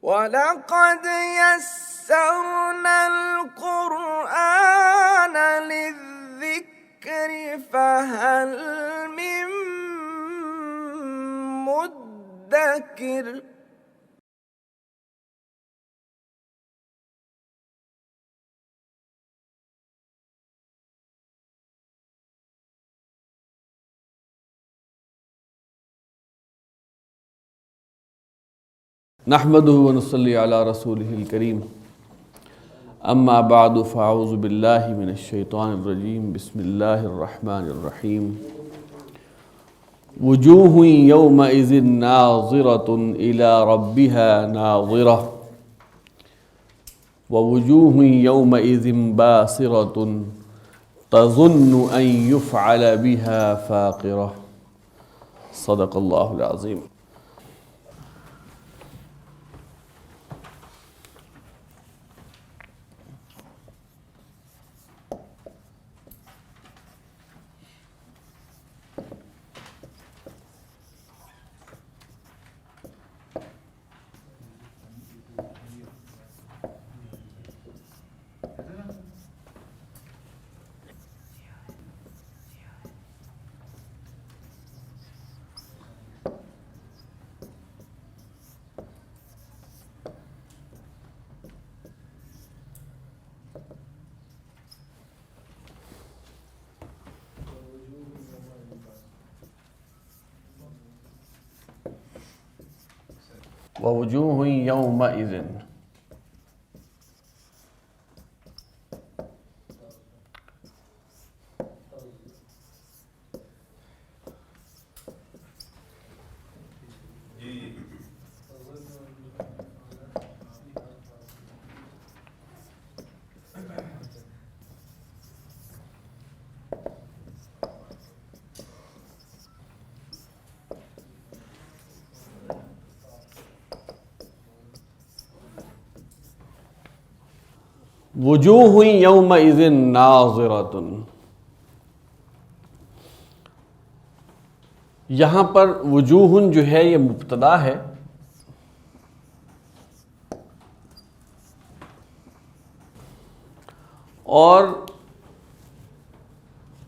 وَلَقَدْ يَسَّرْنَا الْقُرْآنَ لِلذِّكْرِ فَهَلْ مِن مُّدَّكِرٍ نحمده ونصلي على رسوله الكريم اما بعد فاعوذ بالله من الشيطان الرجيم بسم الله الرحمن الرحيم وجوه يومئذ ناظرة إلى ربها ناظرة ووجوه يومئذ باسرة تظن أن يفعل بها فاقرة صدق الله العظيم۔ ووجوه يومئذ وجوہ یومئذ ناظرۃ، یہاں پر وجوہ جو ہے یہ مبتدا ہے، اور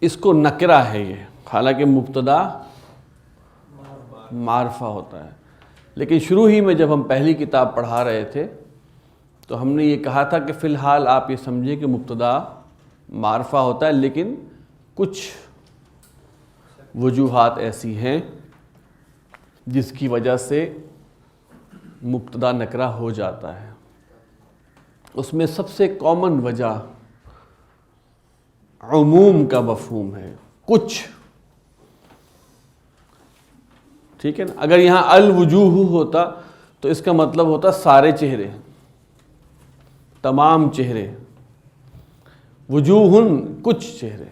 اس کو نکرہ ہے یہ، حالانکہ مبتدا معرفہ ہوتا ہے، لیکن شروع ہی میں جب ہم پہلی کتاب پڑھا رہے تھے تو ہم نے یہ کہا تھا کہ فی الحال آپ یہ سمجھیں کہ مبتدا معرفہ ہوتا ہے، لیکن کچھ وجوہات ایسی ہیں جس کی وجہ سے مبتدا نکرہ ہو جاتا ہے۔ اس میں سب سے کامن وجہ عموم کا مفہوم ہے، کچھ، ٹھیک ہے نا۔ اگر یہاں الوجوہ ہوتا تو اس کا مطلب ہوتا سارے چہرے، تمام چہرے، وجوہن کچھ چہرے،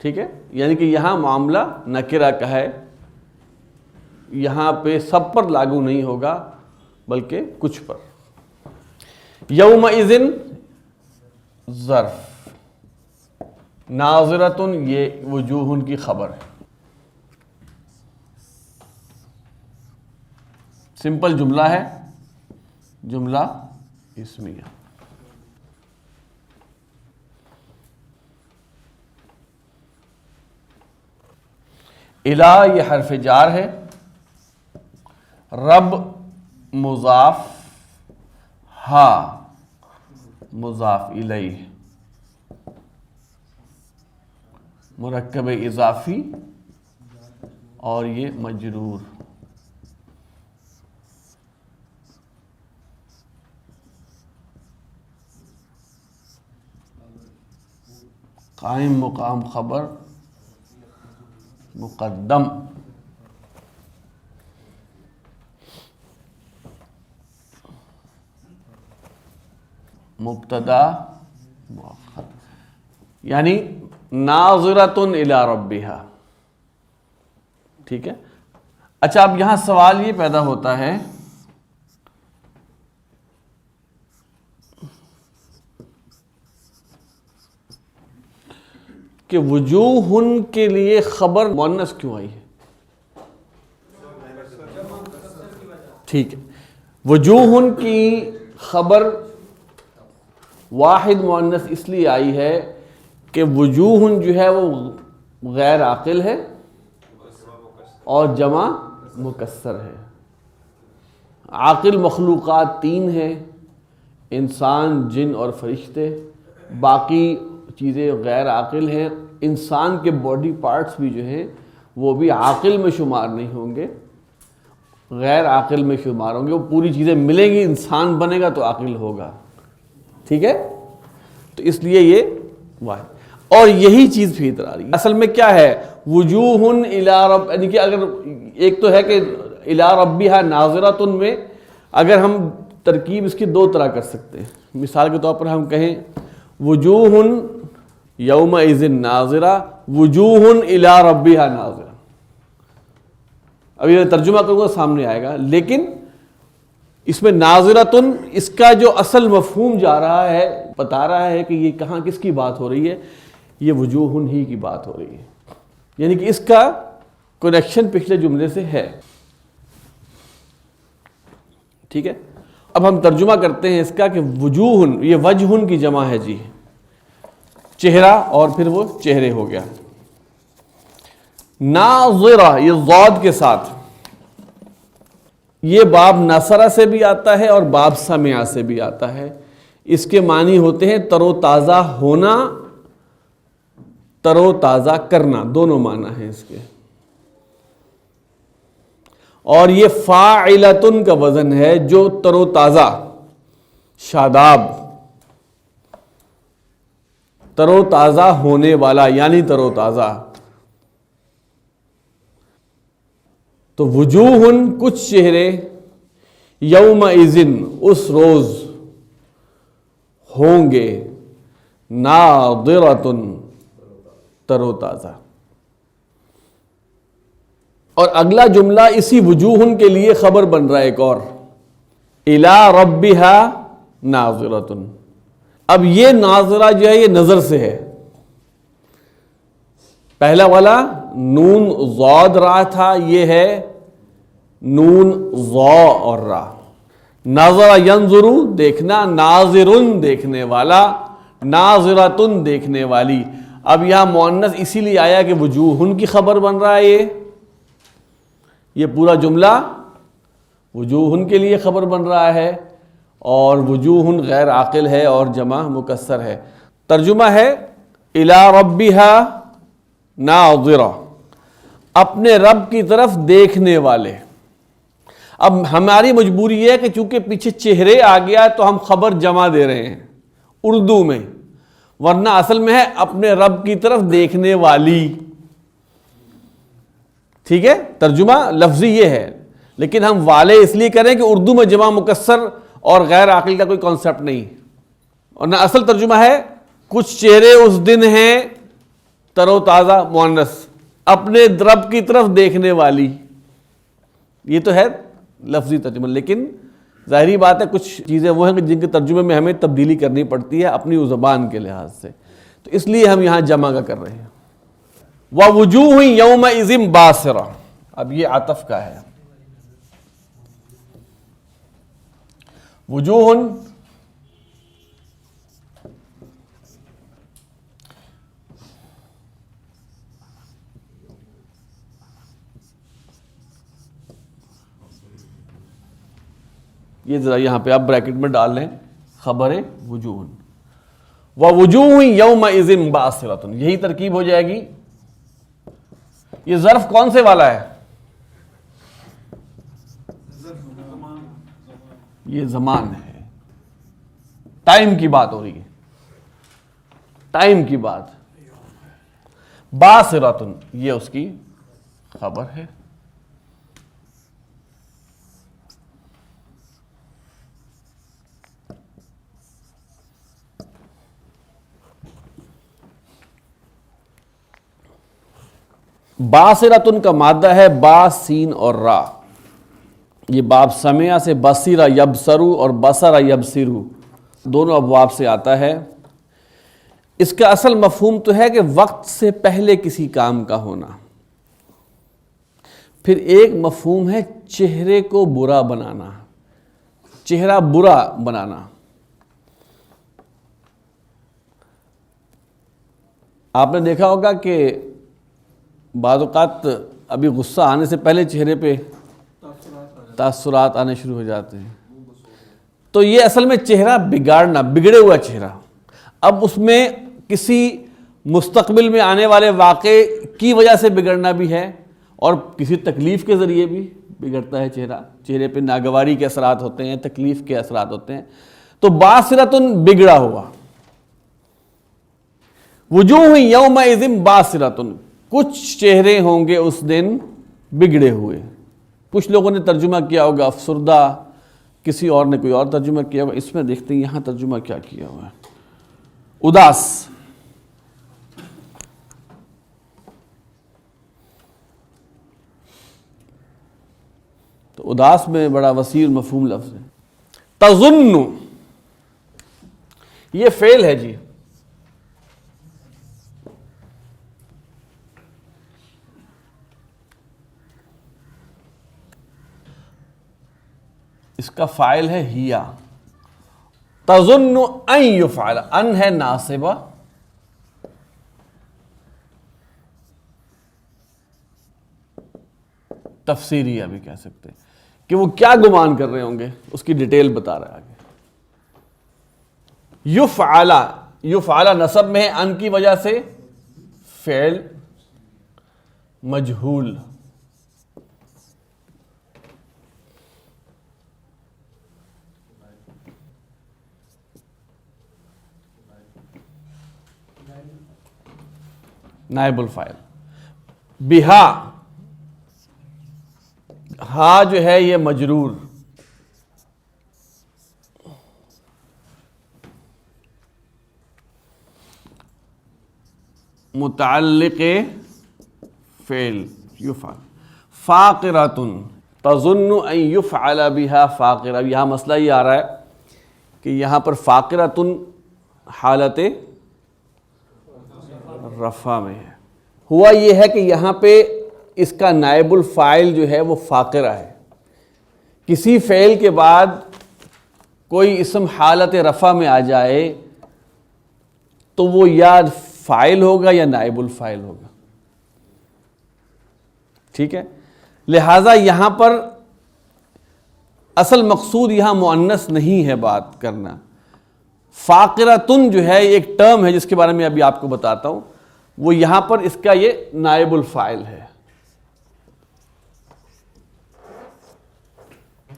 ٹھیک ہے، یعنی کہ یہاں معاملہ نکرہ کا ہے، یہاں پہ سب پر لاگو نہیں ہوگا بلکہ کچھ پر۔ یومئذ ظرف، ناظرۃ یہ وجوہن کی خبر ہے، سمپل جملہ ہے، جملہ اسمیہ۔ الہ یہ حرف جار ہے، رب مضاف، ہا مضاف الیہ، مرکب اضافی اور یہ مجرور۔ قائم مقام خبر مقدم، مبتدا مؤخر، یعنی ناظرۃ الی ربہا، ٹھیک ہے۔ اچھا، اب یہاں سوال یہ پیدا ہوتا ہے کہ وجوہن کے لیے خبر مؤنث کیوں آئی ہے؟ ٹھیک ہے، وجوہن کی خبر واحد مؤنث اس لیے آئی ہے کہ وجوہن جو ہے وہ غیر عاقل ہے اور جمع مکسر ہے. عاقل مخلوقات 3 ہیں، انسان، جن اور فرشتے. باقی چیزیں غیر عاقل ہیں. انسان کے باڈی پارٹس بھی جو ہیں وہ بھی عاقل میں شمار نہیں ہوں گے، غیر عاقل میں شمار ہوں گے. وہ پوری چیزیں ملیں گی، انسان بنے گا تو عاقل ہوگا. ٹھیک ہے، تو اس لیے یہ واحد. اور یہی چیز پھر ادھر آ رہی ہے. اصل میں کیا ہے، وجوہن الی رب، یعنی کہ اگر ایک تو ہے کہ الی ربھا ناظرۃ میں اگر ہم ترکیب اس کی 2 طرح کر سکتے ہیں. مثال کے طور پر ہم کہیں وجوہن یومئذ ناظرہ، وجوہن الی ربھا ناظرہ. ابھی میں ترجمہ کروں گا سامنے آئے گا، لیکن اس میں ناظرۃن اس کا جو اصل مفہوم جا رہا ہے، بتا رہا ہے کہ یہ کہاں کس کی بات ہو رہی ہے، یہ وجوہن ہی کی بات ہو رہی ہے. یعنی کہ اس کا کنیکشن پچھلے جملے سے ہے. ٹھیک ہے، اب ہم ترجمہ کرتے ہیں اس کا کہ وجوہن، یہ وجہن کی جمع ہے جی، چہرہ اور پھر وہ چہرے ہو گیا. ناظرہ یہ ضاد کے ساتھ، یہ باب نصرہ سے بھی آتا ہے اور باب سمع سے بھی آتا ہے. اس کے معنی ہوتے ہیں تر و تازہ ہونا، تر و تازہ کرنا، دونوں معنی ہیں اس کے. اور یہ فاعلتن کا وزن ہے، جو تر و تازہ، شاداب، تر و تازہ ہونے والا، یعنی تر و تازہ. تو وجوہن کچھ چہرے، یومئذن اس روز، ہوں گے، ناظرۃ تر و تازہ. اور اگلا جملہ اسی وجوہن کے لیے خبر بن رہا ہے ایک اور، الی ربھا ناظرۃ. اب یہ ناظرہ جو ہے یہ نظر سے ہے. پہلا والا نون ضاد را تھا، یہ ہے نون ضا اور را. نظر ینظر دیکھنا، ناظرن دیکھنے والا، ناظرۃن دیکھنے والی. اب یہاں مؤنث اسی لیے آیا کہ وجوہن کی خبر بن رہا ہے. یہ پورا جملہ وجوہن کے لیے خبر بن رہا ہے، اور وجوہن غیر عاقل ہے اور جمع مکسر ہے. ترجمہ ہے الی ربھا ناظرہ، اپنے رب کی طرف دیکھنے والے. اب ہماری مجبوری یہ ہے کہ چونکہ پیچھے چہرے آ گیا تو ہم خبر جمع دے رہے ہیں اردو میں، ورنہ اصل میں ہے اپنے رب کی طرف دیکھنے والی. ٹھیک ہے، ترجمہ لفظی یہ ہے، لیکن ہم والے اس لیے کریں کہ اردو میں جمع مکسر اور غیر عاقل کا کوئی کانسیپٹ نہیں. اور نہ اصل ترجمہ ہے کچھ چہرے اس دن ہیں تر و تازہ مؤنث، اپنے رب کی طرف دیکھنے والی. یہ تو ہے لفظی ترجمہ، لیکن ظاہری بات ہے کچھ چیزیں وہ ہیں کہ جن کے ترجمے میں ہمیں تبدیلی کرنی پڑتی ہے اپنی زبان کے لحاظ سے، تو اس لیے ہم یہاں جمع کا کر رہے ہیں. وَوُجُوهٌ يَوْمَئِذٍ بَاسِرَةٌ، اب یہ عطف کا ہے. وجوہن یہ ذرا یہاں پہ آپ بریکٹ میں ڈال لیں، خبر وجوہن. وَوُجُوهٌ يَوْمَئِذٍ بَاسِرَةٌ، یہی ترکیب ہو جائے گی. یہ ظرف کون سے والا ہے؟ یہ زمان ہے، ٹائم کی بات ہو رہی ہے، ٹائم کی بات. باسرۃ یہ اس کی خبر ہے. باسرۃن کا مادہ ہے با، سین اور را. یہ باب سمع سے بصیرہ یبصرو اور بصر یبصرو دونوں ابواب سے آتا ہے. اس کا اصل مفہوم تو ہے کہ وقت سے پہلے کسی کام کا ہونا. پھر ایک مفہوم ہے چہرے کو برا بنانا، چہرہ برا بنانا. آپ نے دیکھا ہوگا کہ بعض اوقات ابھی غصہ آنے سے پہلے چہرے پہ تاثرات آنے شروع ہو جاتے ہیں. تو یہ اصل میں چہرہ بگاڑنا، بگڑے ہوا چہرہ. اب اس میں کسی مستقبل میں آنے والے واقعے کی وجہ سے بگڑنا بھی ہے اور کسی تکلیف کے ذریعے بھی بگڑتا ہے چہرہ. چہرے پہ ناگواری کے اثرات ہوتے ہیں، تکلیف کے اثرات ہوتے ہیں. تو باسرتن بگڑا ہوا. وجوہ یومئذ باسرتن، کچھ چہرے ہوں گے اس دن بگڑے ہوئے. کچھ لوگوں نے ترجمہ کیا ہوگا افسردہ، کسی اور نے کوئی اور ترجمہ کیا ہوگا. اس میں دیکھتے ہیں یہاں ترجمہ کیا کیا ہوا ہے. اداس. تو اداس میں بڑا وسیع مفہوم لفظ ہے. تظن، یہ فعل ہے جی. اس کا فاعل ہے ہیا. تظن ان یفعل، ان ہے ناصبہ، تفسیریہ بھی کہہ سکتے ہیں کہ وہ کیا گمان کر رہے ہوں گے، اس کی ڈیٹیل بتا رہا ہے آگے. یفعل، یفعل نصب میں ہے ان کی وجہ سے، فعل مجہول. نائب الفاعل. بہا، ہا جو ہے یہ مجرور. متعلق فعل یفعل. فاقرۃن، تظن ان یفعل بہا فاقرہ. یہاں مسئلہ یہ آ رہا ہے کہ یہاں پر فاقرۃن حالت رفع میں ہے. ہوا یہ ہے کہ یہاں پہ اس کا نائب الفاعل جو ہے وہ فاقرہ ہے. کسی فعل کے بعد کوئی اسم حالت رفع میں آ جائے تو وہ یا فاعل ہوگا یا نائب الفاعل ہوگا. ٹھیک ہے. لہذا یہاں پر اصل مقصود یہاں مؤنث نہیں ہے بات کرنا. فاقرۃن جو ہے ایک ٹرم ہے جس کے بارے میں ابھی آپ کو بتاتا ہوں، وہ یہاں پر اس کا یہ نائب الفاعل ہے.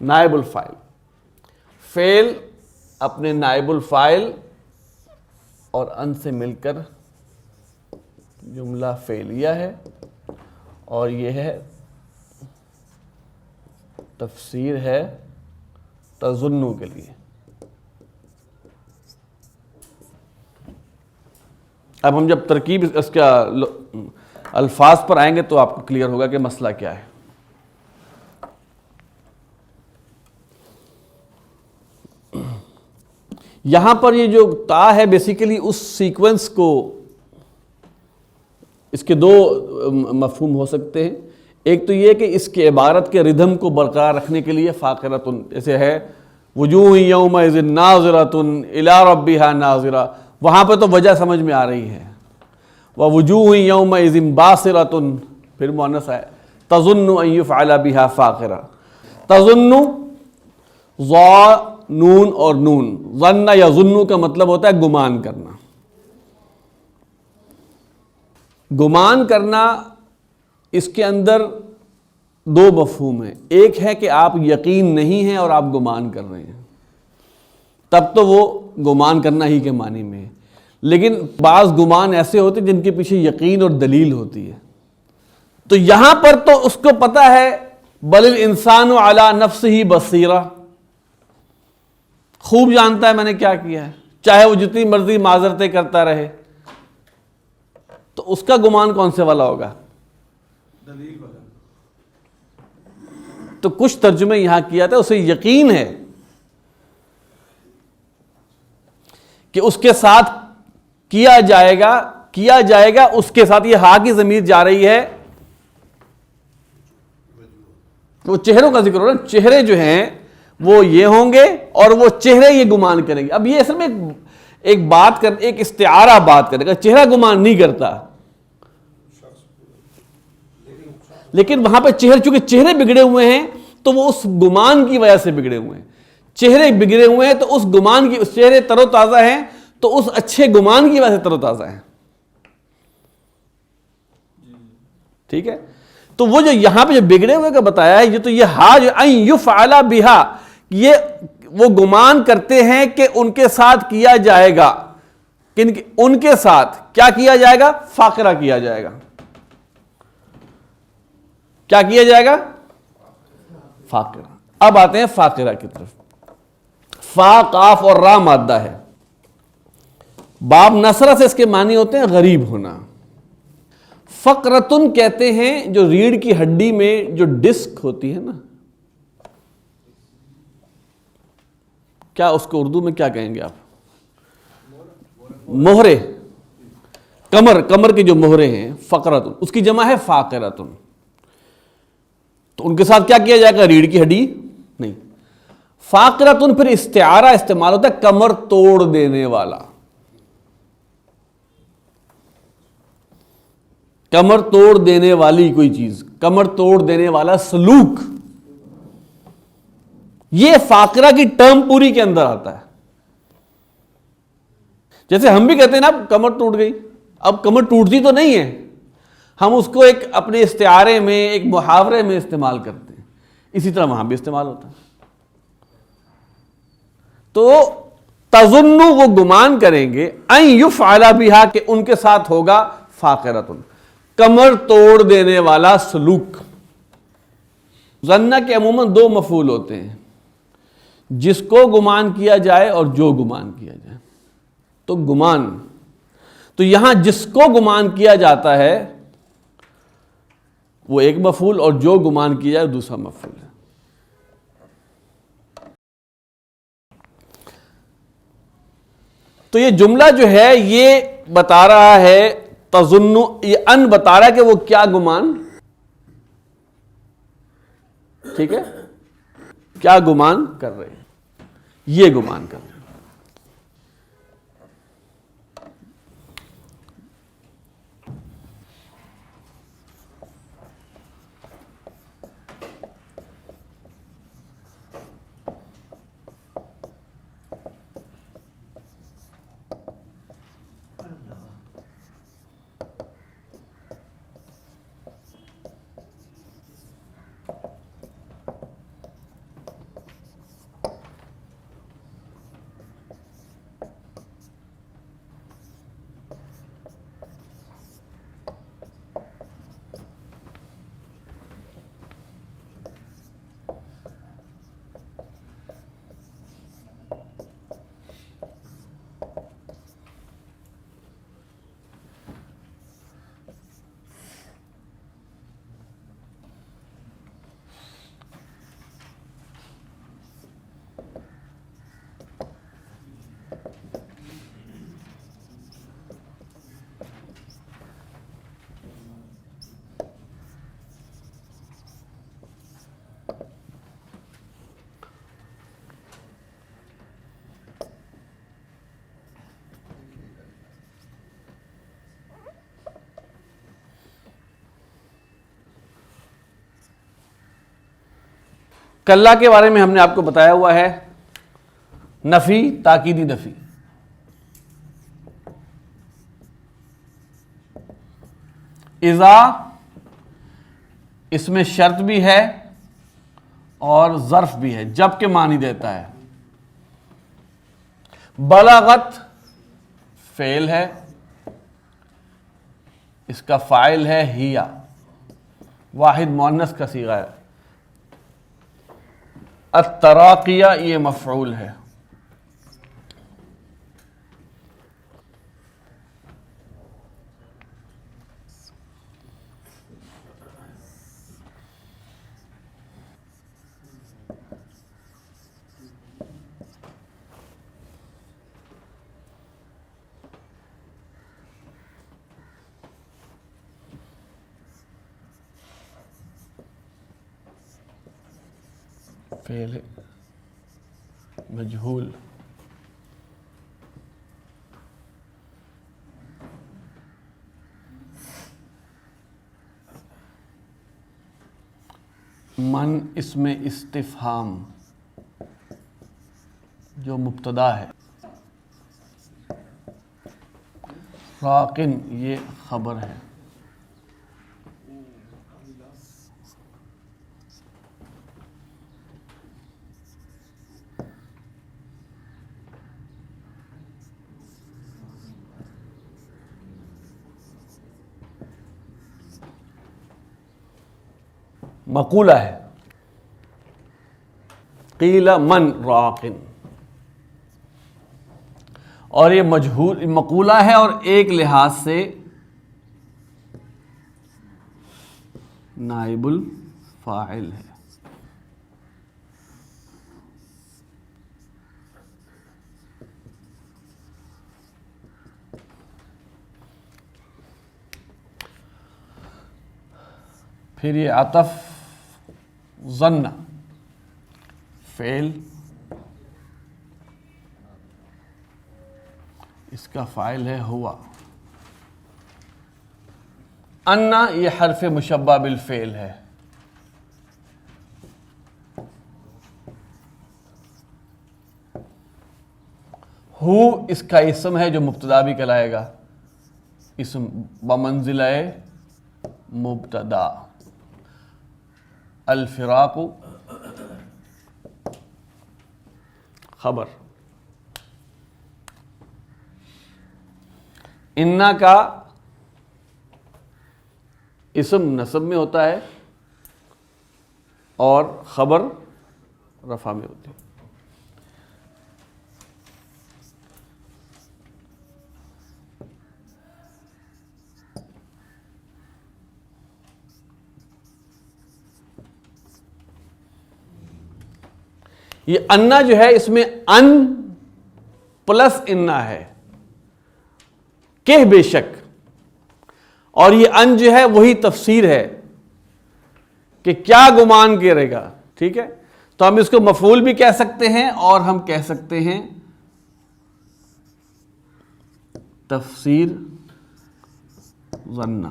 نائب الفاعل، فعل اپنے نائب الفاعل اور ان سے مل کر جملہ فعلیہ ہے، اور یہ ہے تفسیر ہے تظنو کے لیے. اب ہم جب ترکیب اس کا الفاظ پر آئیں گے تو آپ کو کلیئر ہوگا کہ مسئلہ کیا ہے. یہاں پر یہ جو تا ہے بیسیکلی اس سیکوینس کو، اس کے دو مفہوم ہو سکتے ہیں. ایک تو یہ کہ اس کے عبارت کے ردھم کو برقرار رکھنے کے لیے فاقرۃن، جیسے ہے وجوہ یومئذ ناظرۃ الی ربہا ناظرہ، وہاں پہ تو وجہ سمجھ میں آ رہی ہے. ووجوہ یومئذ باسرۃ، پھر مؤنث ہے، تظن ان یفعل بہا فاقرہ. تظن ظا نون اور نون، ظن یا ظن کا مطلب ہوتا ہے گمان کرنا. گمان کرنا اس کے اندر دو مفہوم ہیں. ایک ہے کہ آپ یقین نہیں ہیں اور آپ گمان کر رہے ہیں، تب تو وہ گمان کرنا ہی کے معنی میں ہے. لیکن بعض گمان ایسے ہوتے جن کے پیچھے یقین اور دلیل ہوتی ہے. تو یہاں پر تو اس کو پتہ ہے بل الانسان علی نفسہ بصیرہ، خوب جانتا ہے میں نے کیا کیا ہے، چاہے وہ جتنی مرضی معذرتیں کرتا رہے. تو اس کا گمان کون سے والا ہوگا؟ دلیل والا. تو کچھ ترجمے یہاں کیا تھا اسے یقین ہے کہ اس کے ساتھ کیا جائے گا اس کے ساتھ. یہ ہا کی ضمیر جا رہی ہے، وہ چہروں کا ذکر ہو رہا ہے. چہرے جو ہیں وہ یہ ہوں گے اور وہ چہرے یہ گمان کریں گے. اب یہ اصل میں ایک بات کر ایک استعارہ بات کرے گا, چہرہ گمان نہیں کرتا, لیکن وہاں پہ چونکہ چہرے بگڑے ہوئے ہیں تو وہ اس گمان کی وجہ سے بگڑے ہوئے ہیں. چہرے بگڑے ہوئے ہیں تو اس گمان کی, اس چہرے تر و تازہ ہیں تو اس اچھے گمان کی وجہ سے تر و تازہ ہیں. ٹھیک ہے, تو وہ جو یہاں پہ جو بگڑے ہوئے کا بتایا ہے, یہ تو یہ ہا جو ان یفعل بہا, یہ وہ گمان کرتے ہیں کہ ان کے ساتھ کیا جائے گا. ان کے ساتھ کیا کیا جائے گا؟ فاقرہ کیا جائے گا. کیا کیا جائے گا؟ فاقرہ. اب آتے ہیں فاقرہ کی طرف. فا, قاف اور را مادہ ہے. باب نصرہ سے اس کے معنی ہوتے ہیں غریب ہونا. فقرتن کہتے ہیں جو ریڑھ کی ہڈی میں جو ڈسک ہوتی ہے نا, کیا اس کو اردو میں کیا کہیں گے آپ؟ مہرے. کمر کے جو مہرے ہیں فقرتن, اس کی جمع ہے فاقرتن. تو ان کے ساتھ کیا کیا جائے گا؟ ریڑھ کی ہڈی نہیں. فاقرتن پھر استعارہ استعمال ہوتا ہے کمر توڑ دینے والا. کمر توڑ دینے والی کوئی چیز, کمر توڑ دینے والا سلوک, یہ فاقرہ کی ٹرم پوری کے اندر آتا ہے. جیسے ہم بھی کہتے ہیں نا اب کمر ٹوٹ گئی, اب کمر ٹوٹتی تو نہیں ہے, ہم اس کو ایک اپنے استعارے میں ایک محاورے میں استعمال کرتے ہیں, اسی طرح وہاں بھی استعمال ہوتا ہے. تو تظن وہ گمان کریں گے ان یفعل بہا کہ ان کے ساتھ ہوگا فاقرتن, کمر توڑ دینے والا سلوک. ظنہ کے عموماً دو مفعول ہوتے ہیں, جس کو گمان کیا جائے اور جو گمان کیا جائے. تو گمان, تو یہاں جس کو گمان کیا جاتا ہے وہ ایک مفعول اور جو گمان کیا جائے دوسرا مفعول ہے. تو یہ جملہ جو ہے یہ بتا رہا ہے تظن, یہ ان بتا رہا ہے کہ وہ کیا گمان, ٹھیک ہے, کیا گمان کر رہے ہیں, یہ گمان کر رہے ہیں. کلّا کے بارے میں ہم نے آپ کو بتایا ہوا ہے, نفی, تاکیدی نفی. اذا اس میں شرط بھی ہے اور ظرف بھی ہے, جب کے معنی دیتا ہے. بلغت فعل ہے, اس کا فاعل ہے ہیا, واحد مؤنث کا صیغہ ہے. التراقیہ یہ مفعول ہے. فعل ہے. مجہول. من اسم استفہام جو مبتدا ہے. راقن یہ خبر ہے. مقولہ ہے. قیل من راقن، اور یہ مجہول مقولہ ہے اور ایک لحاظ سے نائب الفاعل ہے. پھر یہ عطف ظن فعل، اس کا فاعل ہے ہوا. انا یہ حرف مشبہ بالفعل ہے. ہو اس کا اسم ہے جو مبتدا بھی کہلائے گا. اسم بمنزلہ مبتدا. الفراق خبر. انا کا اسم نصب میں ہوتا ہے اور خبر رفع میں ہوتی ہے. یہ انا جو ہے اس میں ان پلس انا ہے کہ بے شک، اور یہ ان جو ہے وہی تفسیر ہے کہ کیا گمان کرے گا. ٹھیک ہے، تو ہم اس کو مفعول بھی کہہ سکتے ہیں اور ہم کہہ سکتے ہیں تفسیر ظن.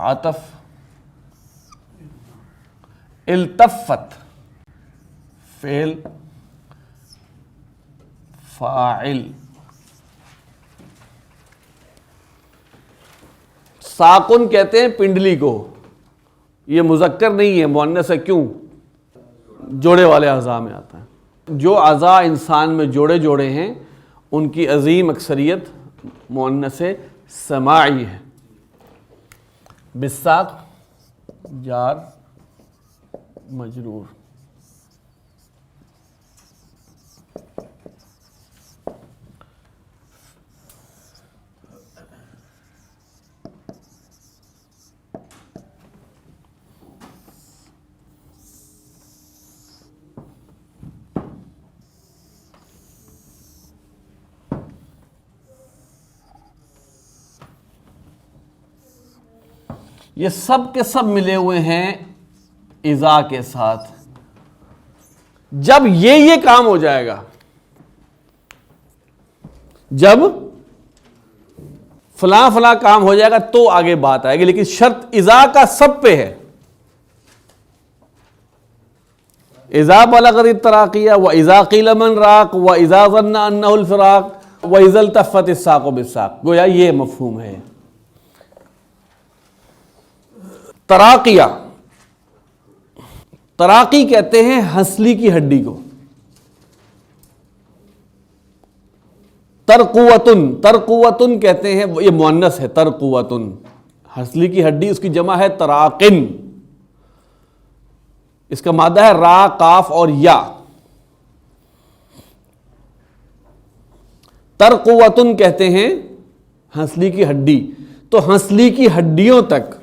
عطف التفت فعل فاعل. ساکن کہتے ہیں پنڈلی کو. یہ مذکر نہیں ہے، مؤنث ہے. کیوں؟ جوڑے والے اعضاء میں آتا ہے. جو اعضاء انسان میں جوڑے جوڑے ہیں ان کی عظیم اکثریت مؤنث سماعی ہے. بالساق جار مجرور. یہ سب کے سب ملے ہوئے ہیں اذا کے ساتھ. جب یہ کام ہو جائے گا، جب فلاں فلاں کام ہو جائے گا تو آگے بات آئے گی، لیکن شرط اذا کا سب پہ ہے. اذا بلغت التراقیہ واذا قیل من راق واذا ظن انہ الفراق واذا التفت الساق بالساق. گویا یہ مفہوم ہے. تراقیہ، تراقی کہتے ہیں ہنسلی کی ہڈی کو. ترقوتن، ترقوتن کہتے ہیں، یہ مؤنث ہے. ترقوتن ہنسلی کی ہڈی، اس کی جمع ہے تراقن. اس کا مادہ ہے را، قاف اور یا. ترقوتن کہتے ہیں ہنسلی کی ہڈی. تو ہنسلی کی ہڈیوں تک.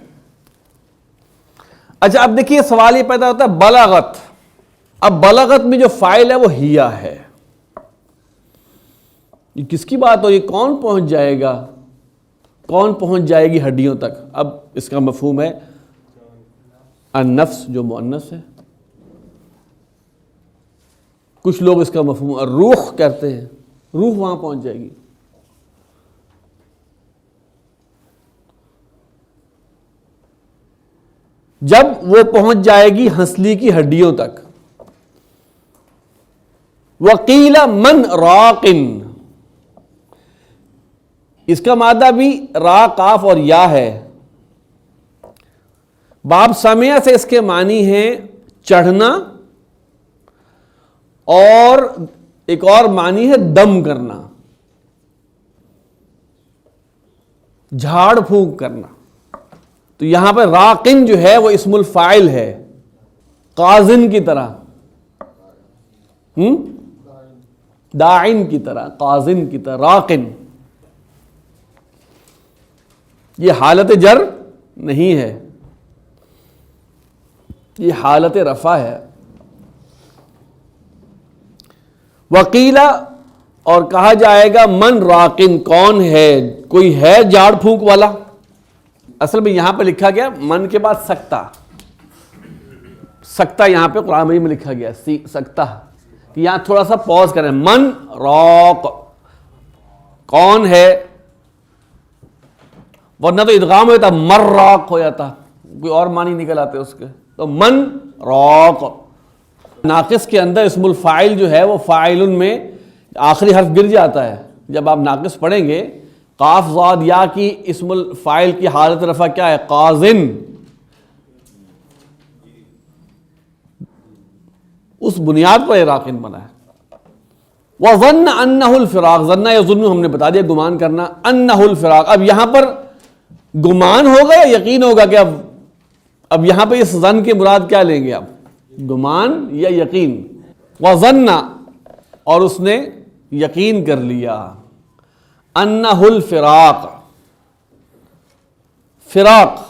اچھا اب دیکھیے سوال یہ پیدا ہوتا ہے بلغت. اب بلغت میں جو فاعل ہے وہ ہیا ہے. یہ کس کی بات ہو؟ یہ کون پہنچ جائے گا؟ کون پہنچ جائے گی ہڈیوں تک؟ اب اس کا مفہوم ہے النفس جو مؤنث ہے. کچھ لوگ اس کا مفہوم الروح کہتے ہیں، روح وہاں پہنچ جائے گی. جب وہ پہنچ جائے گی ہنسلی کی ہڈیوں تک. وقیل من راق، اس کا مادہ بھی را قاف اور یا ہے. باب سمع سے اس کے معنی ہیں چڑھنا، اور ایک اور معنی ہے دم کرنا، جھاڑ پھونک کرنا. تو یہاں پہ راقن جو ہے وہ اسم الفاعل ہے، قازن کی طرح، داعن کی طرح، قازن کی طرح، راقن. یہ حالت جر نہیں ہے، یہ حالت رفع ہے. وقیلا، اور کہا جائے گا من راقن، کون ہے؟ کوئی ہے جھاڑ پھونک والا. اصل میں یہاں پہ لکھا گیا من کے بعد سکتہ، سکتہ یہاں پہ قرآن مجید میں لکھا گیا سکتہ، کہ یہاں تھوڑا سا پوز کریں. من راق، کون ہے؟ ورنہ تو ادغام ہو جاتا مر راق ہو جاتا، کوئی اور معنی نکل آتے اس کے. تو من راق. ناقص کے اندر اسم الفاعل جو ہے وہ فاعل میں آخری حرف گر جاتا ہے. جب آپ ناقص پڑھیں گے قاف ضاد یا کی اسم الفاعل کی حالت رفع کیا ہے؟ قازن. اس بنیاد پر راقن بنا ہے. وَظَنَّ أَنَّهُ الْفِرَاقُ، ظن یظن ہم نے بتا دیا گمان کرنا، انہ الفراق. اب یہاں پر گمان ہوگا یا یقین ہوگا کہ اب یہاں پہ اس ظن کے مراد کیا لیں گے؟ اب گمان یا یقین؟ وَظَنَّ، اور اس نے یقین کر لیا، انہ الفراق. فراق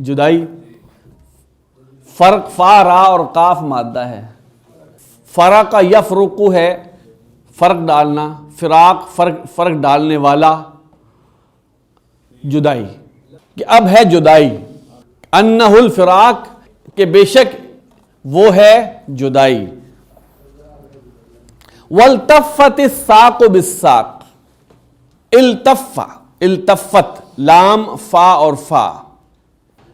جدائی، فرق، فا را اور قاف مادہ ہے. فرق یفرق ہے فرق ڈالنا، فراق فرق ڈالنے والا، جدائی. کہ اب ہے جدائی، انہ الفراق، کہ بے شک وہ ہے جدائی. والتفت الساق بالساق، التفت، لام فا اور فا،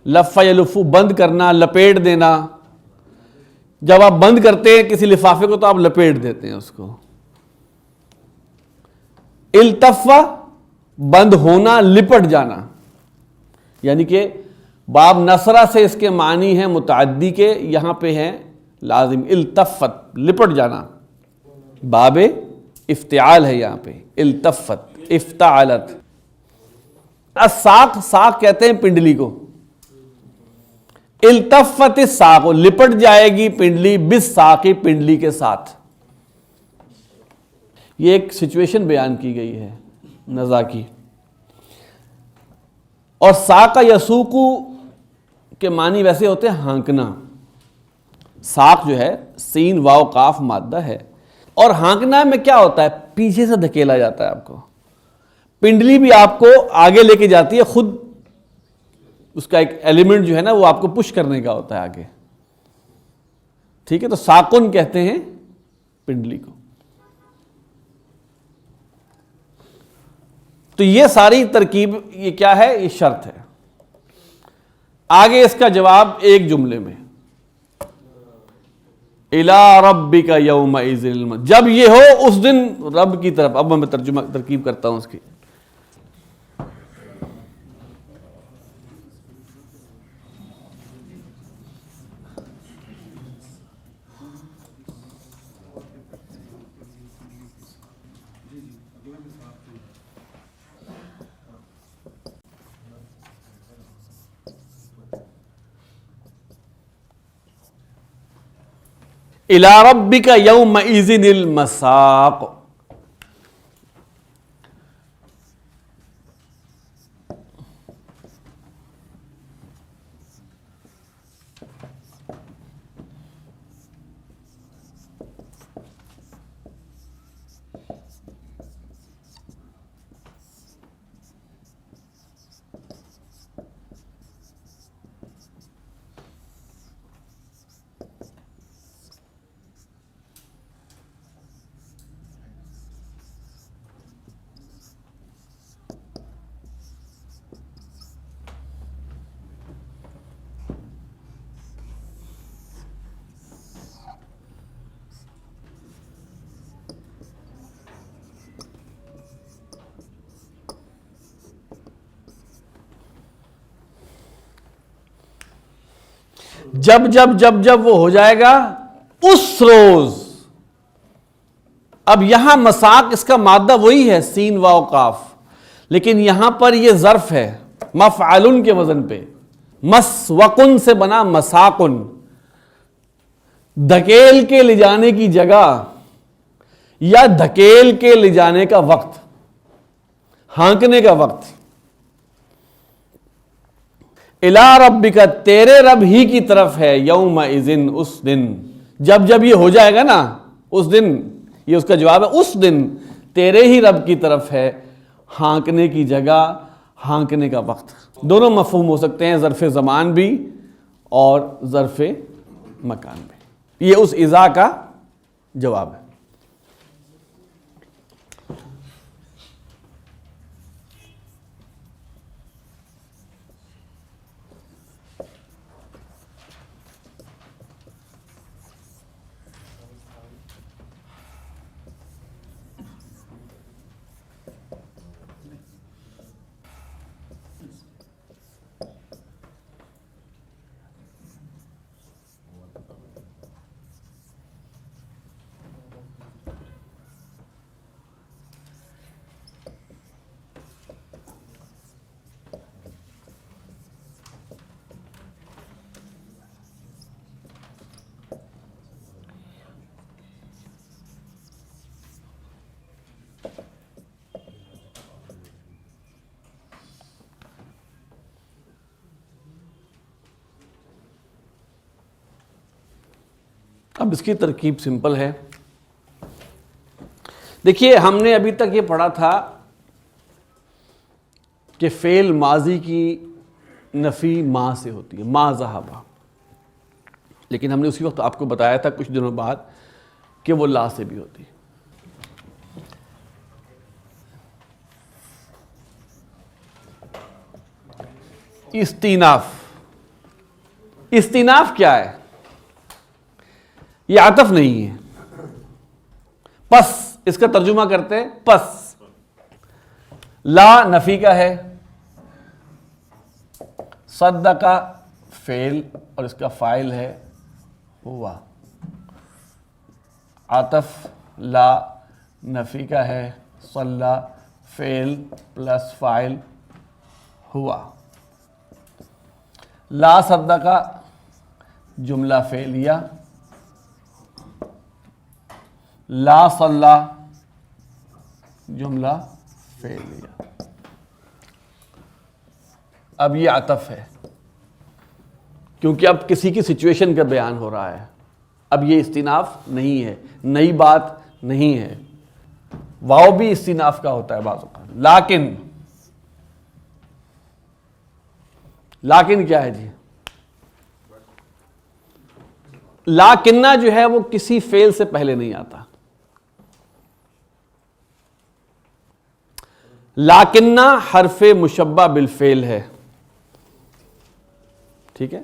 لفا یلفو بند کرنا، لپیٹ دینا. جب آپ بند کرتے ہیں کسی لفافے کو تو آپ لپیٹ دیتے ہیں اس کو. التفا بند ہونا، لپٹ جانا. یعنی کہ باب نصرہ سے اس کے معنی ہیں متعدی کے، یہاں پہ ہیں لازم. التفت لپٹ جانا، باب افتعال ہے یہاں پہ. التفت افتعالت. الساق، ساق کہتے ہیں پنڈلی کو. التفت الساق، لپٹ جائے گی پنڈلی، بالساق، پنڈلی کے ساتھ. یہ ایک سچویشن بیان کی گئی ہے نزا کی. اور ساق یسوقو کے معنی ویسے ہوتے ہیں ہانکنا. ساق جو ہے سین واو قاف مادہ ہے، اور ہانکنا میں کیا ہوتا ہے؟ پیچھے سے دھکیلا جاتا ہے آپ کو. پنڈلی بھی آپ کو آگے لے کے جاتی ہے، خود اس کا ایک ایلیمنٹ جو ہے نا وہ آپ کو پش کرنے کا ہوتا ہے آگے. ٹھیک ہے، تو ساقن کہتے ہیں پنڈلی کو. تو یہ ساری ترکیب یہ کیا ہے؟ یہ شرط ہے. آگے اس کا جواب ایک جملے میں، اِلَىٰ رَبِّكَ يَوْمَئِذٍ الْمَسَاقُ، جب یہ ہو اس دن رب کی طرف. اب میں ترکیب کرتا ہوں اس کی. اِلَىٰ رَبِّكَ يَوْمَئِذٍ الْمَسَاقُ. جب وہ ہو جائے گا اس روز. اب یہاں مساق اس کا مادہ وہی ہے سین واو قاف, لیکن یہاں پر یہ ظرف ہے مفعلن کے وزن پہ. مسوقن سے بنا مساقن, دھکیل کے لے جانے کی جگہ یا دھکیل کے لے جانے کا وقت, ہانکنے کا وقت. الی ربک, تیرے رب ہی کی طرف ہے, یومئذ, اس دن. جب یہ ہو جائے گا نا اس دن, یہ اس کا جواب ہے, اس دن تیرے ہی رب کی طرف ہے ہانکنے کی جگہ, ہانکنے کا وقت. دونوں مفہوم ہو سکتے ہیں, ظرف زمان بھی اور ظرف مکان بھی. یہ اس اذا کا جواب ہے. اب اس کی ترکیب سمپل ہے. دیکھیے ہم نے ابھی تک یہ پڑھا تھا کہ فعل ماضی کی نفی ما سے ہوتی ہے, ما ذہبا, لیکن ہم نے اسی وقت آپ کو بتایا تھا کچھ دنوں بعد کہ وہ لا سے بھی ہوتی ہے. استیناف کیا ہے؟ یہ عطف نہیں ہے, پس. اس کا ترجمہ کرتے ہیں پس. لا نفی کا ہے, صدقہ فعل اور اس کا فاعل ہے ہوا. عطف لا نفی کا ہے, صلی فعل پلس فاعل ہوا. لا صدقہ جملہ فعلیہ, لا صلی جملہ فعلیہ. اب یہ عطف ہے کیونکہ اب کسی کی سچویشن کا بیان ہو رہا ہے. اب یہ استیناف نہیں ہے, نئی بات نہیں ہے. واو بھی استیناف کا ہوتا ہے بعض اوقات. لیکن کیا ہے جی؟ لاکنہ جو ہے وہ کسی فعل سے پہلے نہیں آتا. لاکنہ حرف مشبہ بالفعل ہے, ٹھیک ہے,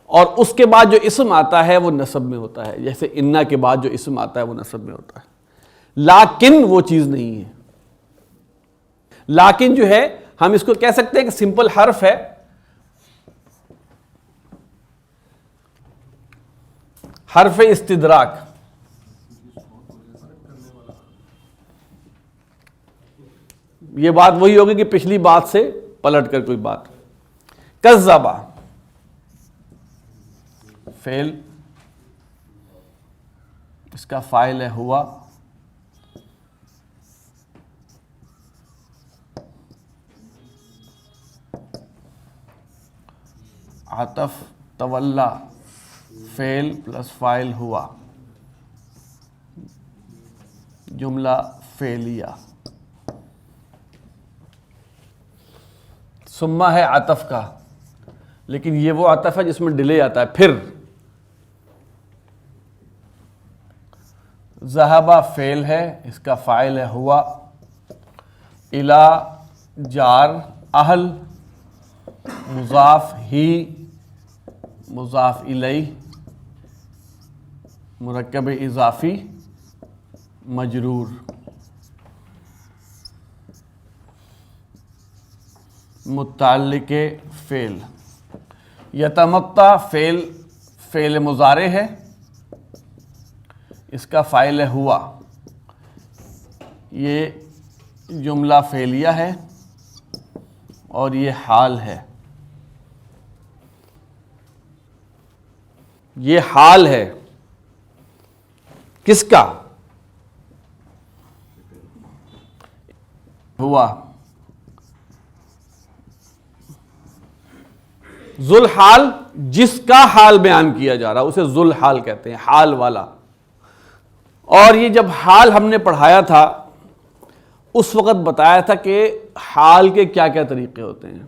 اور اس کے بعد جو اسم آتا ہے وہ نصب میں ہوتا ہے. جیسے انا کے بعد جو اسم آتا ہے وہ نصب میں ہوتا ہے. لیکن وہ چیز نہیں ہے. لیکن جو ہے ہم اس کو کہہ سکتے ہیں کہ سمپل حرف ہے, حرف استدراک. یہ بات وہی ہوگی کہ پچھلی بات سے پلٹ کر کوئی بات. کذبا فعل, اس کا فاعل ہے ہوا. عطف تولا فعل پلس فاعل ہوا, جملہ فعلیہ. ثم ہے عطف کا, لیکن یہ وہ عطف ہے جس میں ڈیلے آتا ہے. پھر ذہبہ فعل ہے, اس کا فاعل ہے ہوا. الی جار, اہل مضاف ہی مضاف الیہ, مرکب اضافی مجرور. متعلق فعل یتمتع فعل مضارع ہے، اس کا فاعل ہے ہوا، یہ جملہ فعلیہ ہے اور یہ حال ہے. یہ حال ہے کس کا؟ ہوا. ذوالحال جس کا حال بیان کیا جا رہا اسے ذوالحال کہتے ہیں، حال والا. اور یہ جب حال ہم نے پڑھایا تھا اس وقت بتایا تھا کہ حال کے کیا کیا طریقے ہوتے ہیں.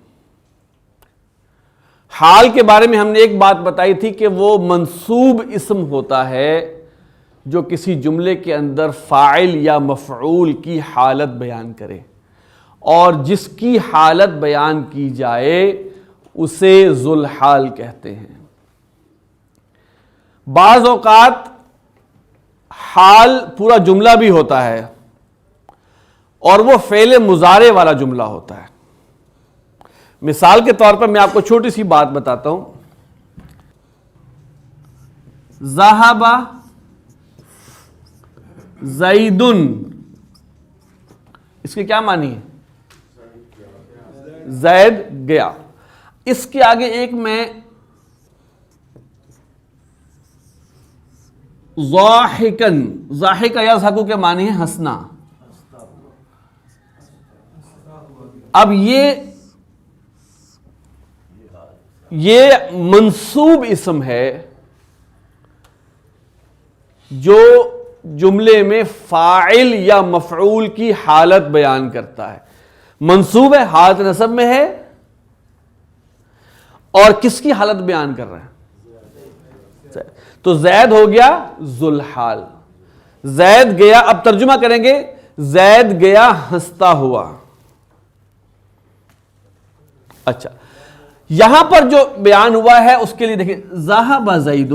حال کے بارے میں ہم نے ایک بات بتائی تھی کہ وہ منصوب اسم ہوتا ہے جو کسی جملے کے اندر فاعل یا مفعول کی حالت بیان کرے، اور جس کی حالت بیان کی جائے اسے ذوالحال کہتے ہیں. بعض اوقات حال پورا جملہ بھی ہوتا ہے اور وہ فعل مضارع والا جملہ ہوتا ہے. مثال کے طور پر میں آپ کو چھوٹی سی بات بتاتا ہوں. ذہب زید، اس کے کیا معنی ہے؟ زید گیا. اس کے آگے ایک میں ضاحکن، ضاحک یضحک کے معنی ہے ہنسنا. اب یہ منصوب اسم ہے جو جملے میں فاعل یا مفعول کی حالت بیان کرتا ہے. منصوب ہے، حالت نصب میں ہے، اور کس کی حالت بیان کر رہا ہے؟ تو زید ہو گیا ذوالحال. زید گیا، اب ترجمہ کریں گے، زید گیا ہنستا ہوا. اچھا، یہاں پر جو بیان ہوا ہے اس کے لیے دیکھیں، ذہب زید،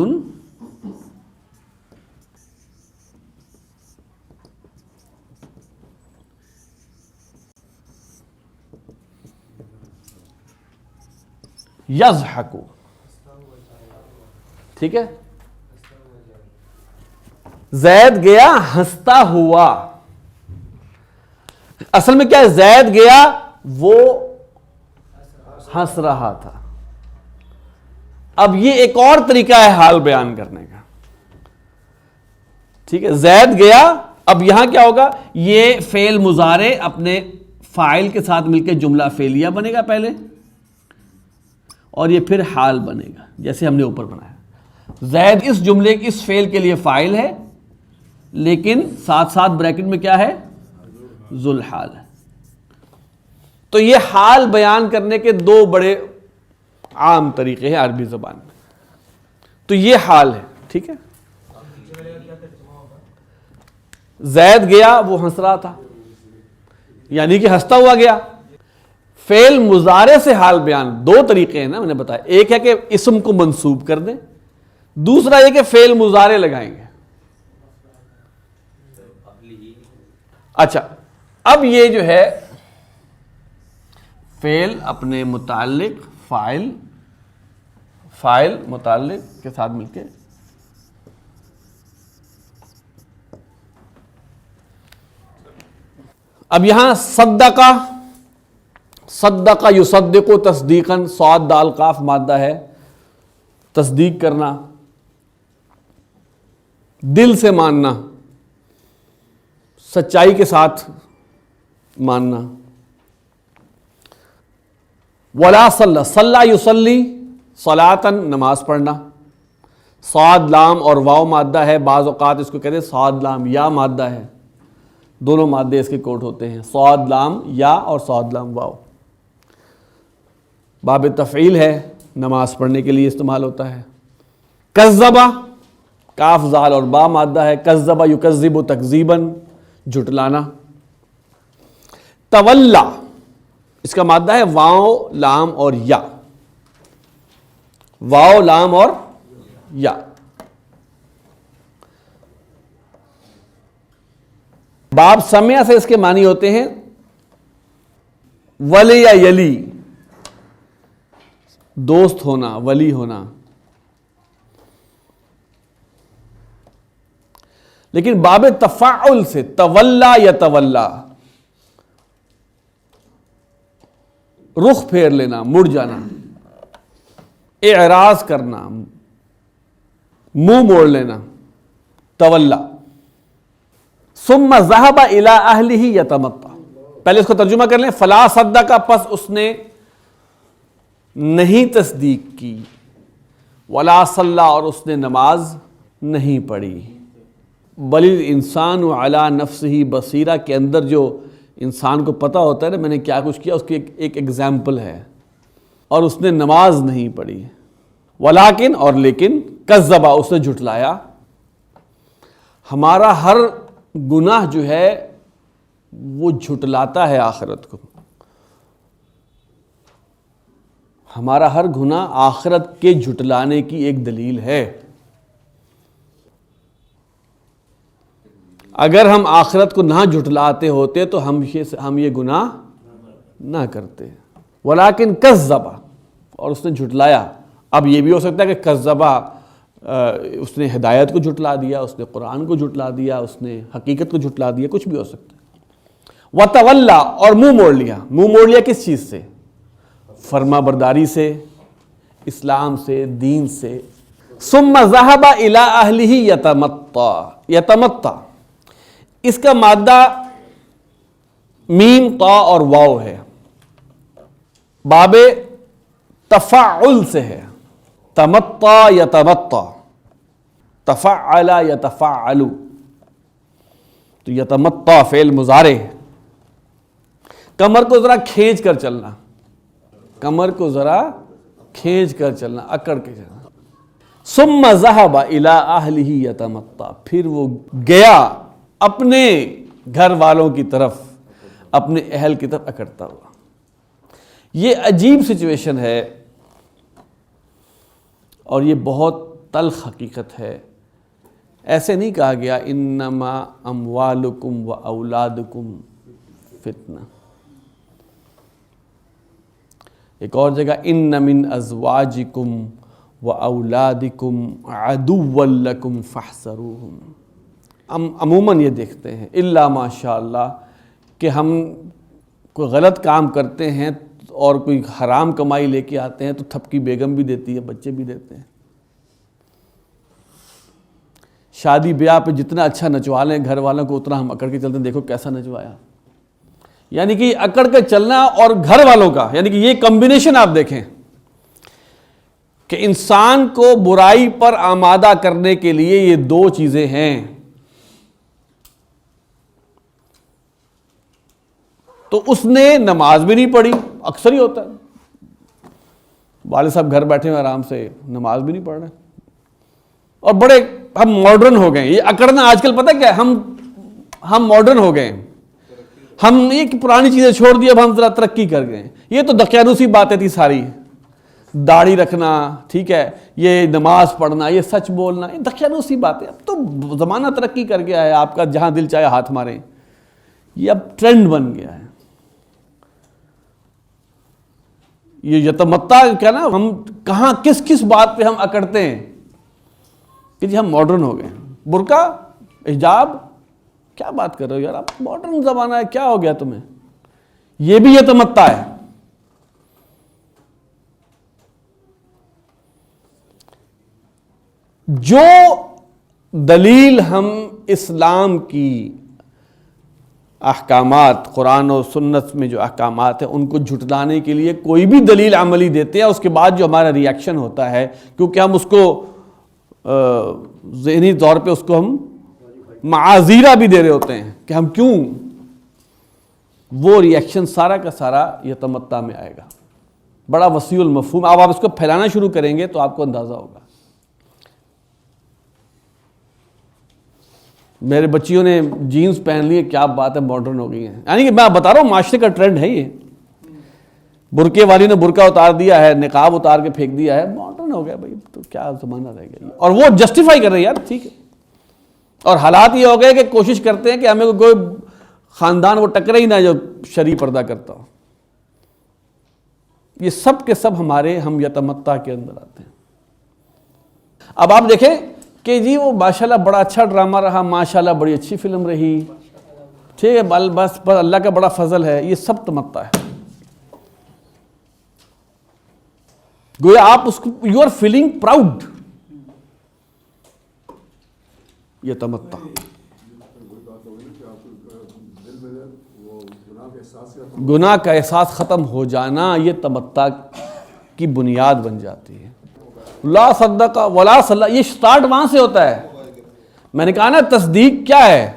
یضحک، ٹھیک ہے، زید گیا ہنستا ہوا. اصل میں کیا ہے؟ زید گیا وہ ہنس رہا تھا. اب یہ ایک اور طریقہ ہے حال بیان کرنے کا، ٹھیک ہے. زید گیا، اب یہاں کیا ہوگا؟ یہ فعل مضارع اپنے فاعل کے ساتھ مل کے جملہ فعلیہ بنے گا پہلے، اور یہ پھر حال بنے گا جیسے ہم نے اوپر بنایا. زید اس جملے اس فعل کے لیے فاعل ہے، لیکن ساتھ ساتھ بریکٹ میں کیا ہے؟ ذوالحال ہے. تو یہ حال بیان کرنے کے دو بڑے عام طریقے ہیں عربی زبان میں. تو یہ حال ہے، ٹھیک ہے. زید گیا وہ ہنس رہا تھا، یعنی کہ ہنستا ہوا گیا. فعل مضارع سے حال بیان دو طریقے ہیں نا، میں نے بتایا. ایک ہے کہ اسم کو منصوب کر دیں، دوسرا یہ کہ فعل مضارع لگائیں گے. اچھا، اب یہ جو ہے فعل اپنے متعلق فاعل متعلق کے ساتھ مل کے اب یہاں صدق یصدق تصدیقاً، صاد دال قاف مادہ ہے، تصدیق کرنا، دل سے ماننا، سچائی کے ساتھ ماننا. ولا صلی یصلی صلاۃً، نماز پڑھنا. صاد لام اور واو مادہ ہے، بعض اوقات اس کو کہتے ہیں صاد لام یا مادہ ہے، دونوں مادے اس کے کوٹ ہوتے ہیں، صاد لام یا اور صاد لام واو. باب تفعیل ہے، نماز پڑھنے کے لیے استعمال ہوتا ہے. کذبہ، کاف زال اور با مادہ ہے، کذبہ یکذب تکذیباً، جھٹلانا. تولا، اس کا مادہ ہے واو لام اور یا، واو لام اور یا. باب سمع سے اس کے معنی ہوتے ہیں ولی یا یلی. دوست ہونا، ولی ہونا. لیکن باب تفاعل سے تولا یتولا، رخ پھیر لینا، مڑ جانا، اعراض کرنا، منہ موڑ لینا، تولا. ثم ذهب الى اهله يتمطى. پہلے اس کو ترجمہ کر لیں. فلا صدق، پس اس نے نہیں تصدیق کی. ولا صلی، اور اس نے نماز نہیں پڑھی. بل الانسان علی نفسہ بصیرہ کے اندر جو انسان کو پتہ ہوتا ہے نا میں نے کیا کچھ کیا، اس کی ایک ایگزامپل ہے. اور اس نے نماز نہیں پڑھی. ولیکن، اور لیکن، کذبا، اس نے جھٹلایا. ہمارا ہر گناہ جو ہے وہ جھٹلاتا ہے آخرت کو. ہمارا ہر گناہ آخرت کے جھٹلانے کی ایک دلیل ہے. اگر ہم آخرت کو نہ جھٹلاتے ہوتے تو ہم یہ گناہ نہ کرتے. ولیکن کذبا، اور اس نے جھٹلایا. اب یہ بھی ہو سکتا ہے کہ کذبا اس نے ہدایت کو جھٹلا دیا، اس نے قرآن کو جھٹلا دیا، اس نے حقیقت کو جھٹلا دیا، کچھ بھی ہو سکتا ہے. وتولا، اور منہ موڑ لیا. منہ موڑ لیا کس چیز سے؟ فرما برداری سے، اسلام سے، دین سے. ثم ذهب الى اهله يتمطى. يتمطى اس کا مادہ میم، طا اور واو ہے. باب تفاعل سے ہے. تمطى یتمطى، تفعل یتفعل. تو یتمطى فعل مضارع ہے. کمر کو ذرا کھینچ کر چلنا، کمر کو ذرا کھینچ کر چلنا، اکڑ کے چلنا. ثم ذهب الى اهله يتمطى، پھر وہ گیا اپنے گھر والوں کی طرف، اپنے اہل کی طرف اکڑتا ہوا. یہ عجیب سچویشن ہے اور یہ بہت تلخ حقیقت ہے. ایسے نہیں کہا گیا انما اموالکم و اولادکم فتنہ. ایک اور جگہ ان من ازواجکم و اولادکم عدوا لکم فاحذروہم. ہم عموماً یہ دیکھتے ہیں الا ماشاء اللہ کہ ہم کوئی غلط کام کرتے ہیں اور کوئی حرام کمائی لے کے آتے ہیں تو تھپکی بیگم بھی دیتی ہے، بچے بھی دیتے ہیں. شادی بیاہ پہ جتنا اچھا نچوا لیں گھر والوں کو اتنا ہم اکڑ کے چلتے ہیں. دیکھو کیسا نچوایا. یعنی کہ اکڑ کے چلنا اور گھر والوں کا، یعنی کہ یہ کمبینیشن آپ دیکھیں کہ انسان کو برائی پر آمادہ کرنے کے لیے یہ دو چیزیں ہیں. تو اس نے نماز بھی نہیں پڑھی. اکثر ہی ہوتا ہے والد صاحب گھر بیٹھے ہوئے آرام سے، نماز بھی نہیں پڑھ رہے. اور بڑے ہم ماڈرن ہو گئے ہیں. یہ اکڑنا آج کل پتہ کیا ہے، ہم ماڈرن ہو گئے ہیں. ہم یہ پرانی چیزیں چھوڑ دی، اب ہم ذرا ترقی کر گئے ہیں. یہ تو دقیانوسی باتیں تھی ساری. داڑھی رکھنا، ٹھیک ہے، یہ نماز پڑھنا، یہ سچ بولنا، یہ دقیانوسی باتیں. اب تو زمانہ ترقی کر گیا ہے، آپ کا جہاں دل چاہے ہاتھ ماریں. یہ اب ٹرینڈ بن گیا ہے. یہ یتمطا کیا نا، ہم کہاں کس بات پہ ہم اکڑتے ہیں کہ جی ہم ماڈرن ہو گئے. برقع، حجاب، کیا بات کر رہے ہو یار، آپ ماڈرن زمانہ ہے، کیا ہو گیا تمہیں؟ یہ بھی یتمطا ہے. جو دلیل ہم اسلام کی احکامات، قرآن و سنت میں جو احکامات ہیں ان کو جھٹلانے کے لیے کوئی بھی دلیل عملی دیتے ہیں، اس کے بعد جو ہمارا ری ایکشن ہوتا ہے، کیونکہ ہم اس کو ذہنی طور پہ اس کو ہم معاذیرہ بھی دے رہے ہوتے ہیں کہ ہم کیوں، وہ ری ایکشن سارا کا سارا یتمطا میں آئے گا. بڑا وسیع المفہوم. اب آپ اس کو پھیلانا شروع کریں گے تو آپ کو اندازہ ہوگا. میرے بچیوں نے جینز پہن لی ہے، کیا بات ہے، ماڈرن ہو گئی ہیں. یعنی کہ میں بتا رہا ہوں معاشرے کا ٹرینڈ ہے یہ. برقعے والی نے برقع اتار دیا ہے، نقاب اتار کے پھینک دیا ہے، ماڈرن ہو گیا. بھائی تو کیا زمانہ رہ گیا. اور وہ جسٹیفائی کر رہے ہیں یار، ٹھیک ہے. اور حالات یہ ہو گئے کہ کوشش کرتے ہیں کہ ہمیں کوئی خاندان وہ ٹکرے ہی نہ جو شرعی پردہ کرتا ہو. یہ سب کے سب ہمارے ہم یتمتع کے اندر آتے ہیں۔ اب آپ دیکھیں کہ جی وہ ماشاءاللہ بڑا اچھا ڈرامہ رہا، ماشاءاللہ بڑی اچھی فلم رہی، ٹھیک ہے، بس اللہ کا بڑا فضل ہے، یہ سب تمتع ہے۔ گویا آپ اس کو یو آر فیلنگ پراؤڈ، یہ تمتع۔ گناہ کا احساس ختم ہو جانا یہ تمتع کی بنیاد بن جاتی ہے۔ لا صدق ولا صلی، یہ سٹارٹ وہاں سے ہوتا ہے۔ میں نے کہا نا تصدیق کیا ہے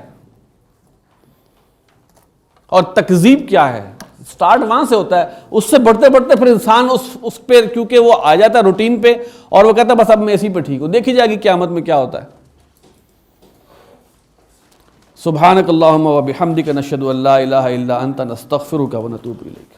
اور تکذیب کیا ہے، سٹارٹ وہاں سے ہوتا ہے۔ اس سے بڑھتے بڑھتے پھر انسان اس پہ کیونکہ وہ آ جاتا ہے روٹین پہ، اور وہ کہتا ہے بس اب میں اسی پہ ٹھیک ہوں۔ دیکھی جائے گی قیامت میں کیا ہوتا ہے۔ سبحانک اللہم و بحمدک نشہد ان لا الہ الا انت نستغفرک و نتوب الیک۔